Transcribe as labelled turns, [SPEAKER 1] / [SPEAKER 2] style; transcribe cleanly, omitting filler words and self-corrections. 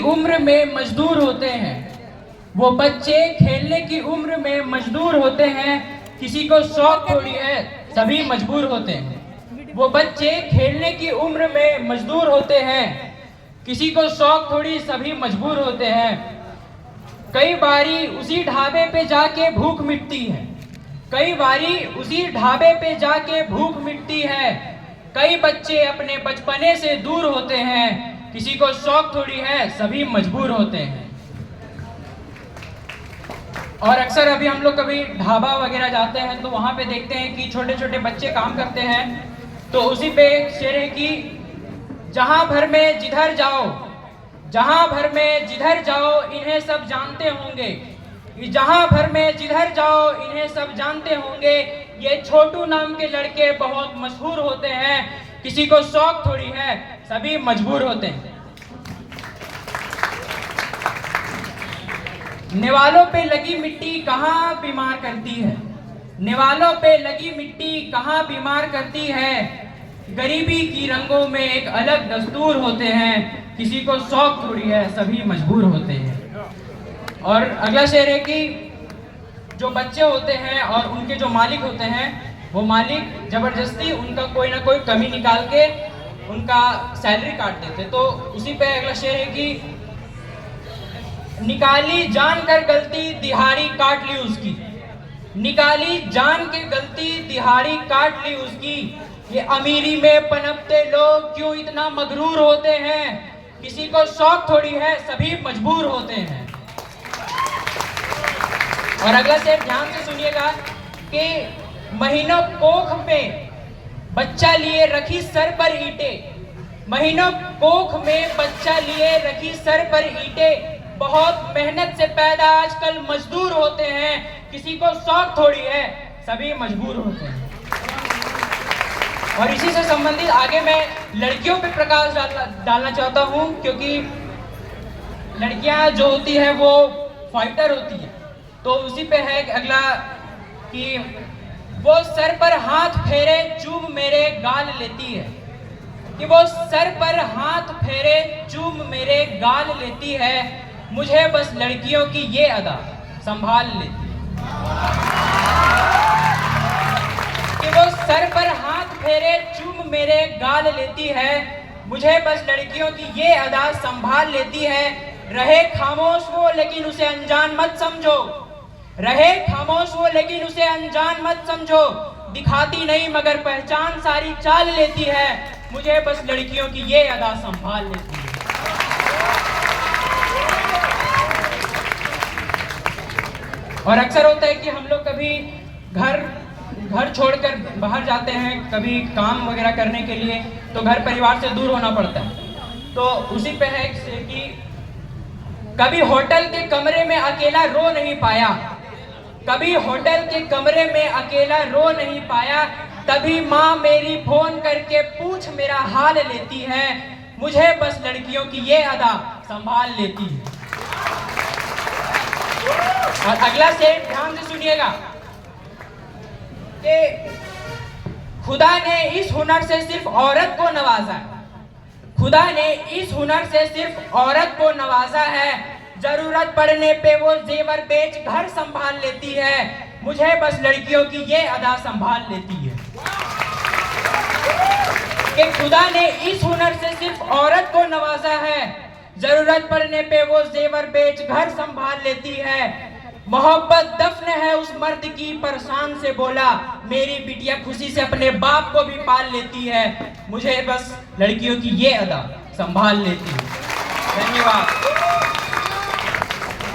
[SPEAKER 1] उम्र में मजदूर होते हैं, वो बच्चे खेलने की उम्र में मजदूर होते हैं, किसी को शौक थोड़ी है सभी मजबूर होते हैं। वो बच्चे खेलने की उम्र में मजदूर होते हैं, किसी को शौक थोड़ी सभी मजबूर होते हैं। कई बारी उसी ढाबे पे जाके भूख मिटती है, कई बारी उसी ढाबे पे जाके भूख मिटती है। कई बच्चे अपने बचपने से दूर होते हैं, किसी को शौक थोड़ी है सभी मजबूर होते हैं। और अक्सर अभी हम लोग कभी ढाबा वगैरह जाते हैं तो वहाँ पे देखते हैं कि छोटे छोटे बच्चे काम करते हैं, तो उसी पे एक शेर है कि जहाँ भर में जिधर जाओ, जहाँ भर में जिधर जाओ इन्हें सब जानते होंगे, जहाँ भर में जिधर जाओ इन्हें सब जानते होंगे। ये छोटू नाम के लड़के बहुत मशहूर होते हैं, किसी को शौक थोड़ी है सभी मजबूर होते हैं। निवालों पे लगी मिट्टी कहाँ बीमार करती है, निवालों पे लगी मिट्टी कहाँ बीमार करती है। गरीबी की रंगों में एक अलग दस्तूर होते हैं, किसी को शौक थोड़ी है सभी मजबूर होते हैं। और अगला शेर है कि जो बच्चे होते हैं और उनके जो मालिक होते हैं, वो मालिक जबरदस्ती उनका कोई ना कोई कमी निकाल के उनका सैलरी काट देते। तो उसी पे अगला शेर है कि निकाली जान कर गलती दिहाड़ी काट ली उसकी, निकाली जान के गलती दिहाड़ी काट ली उसकी। ये अमीरी में पनपते लोग क्यों इतना मगरूर होते हैं, किसी को शौक थोड़ी है सभी मजबूर होते हैं। और अगला शेर ध्यान से सुनिएगा कि महीनों कोख में बच्चा लिए रखी सर पर ईंटे, महीनों कोख में बच्चा लिए रखी सर पर ईंटे। बहुत मेहनत से पैदा आजकल मजदूर होते हैं, किसी को शौक थोड़ी है सभी मजबूर होते हैं। और इसी से संबंधित आगे मैं लड़कियों पे प्रकाश डालना चाहता हूँ, क्योंकि लड़कियां जो होती है वो फाइटर होती है। तो उसी पे है अगला कि वो सर पर हाथ फेरे चूम मेरे गाल लेती है, कि वो सर पर हाथ फेरे चूम मेरे गाल लेती है। मुझे बस लड़कियों की ये अदा संभाल लेती है, कि वो सर पर हाथ फेरे चूम मेरे गाल लेती है। मुझे बस लड़कियों की ये अदा संभाल लेती है। रहे खामोश वो लेकिन उसे अनजान मत समझो, रहे खामोश वो लेकिन उसे अनजान मत समझो। दिखाती नहीं मगर पहचान सारी चाल लेती है। मुझे बस लड़कियों की ये अदा संभाल लेती है। और अक्सर होता है कि हम लोग कभी घर छोड़कर बाहर जाते हैं कभी काम वगैरह करने के लिए, तो घर परिवार से दूर होना पड़ता है। तो उसी पे है कि कभी होटल के कमरे में अकेला रो नहीं पाया, कभी होटल के कमरे में अकेला रो नहीं पाया। तभी माँ मेरी फोन करके पूछ मेरा हाल लेती है। मुझे बस लड़कियों की ये अदा संभाल लेती है। और अगला शेर ध्यान से सुनिएगा कि खुदा ने इस हुनर से सिर्फ औरत को नवाजा है, खुदा ने इस हुनर से सिर्फ औरत को नवाजा है। जरूरत पड़ने पे वो जेवर बेच घर संभाल लेती है। मुझे बस लड़कियों की ये अदा संभाल लेती है, कि खुदा ने इस हुनर से सिर्फ औरत को नवाजा है। जरूरत पड़ने पे वो जेवर बेच घर संभाल लेती है। मोहब्बत दफन है उस मर्द की परेशान से बोला, मेरी बिटिया खुशी से अपने बाप को भी पाल लेती है। मुझे बस लड़कियों की ये अदा संभाल लेती है। धन्यवाद।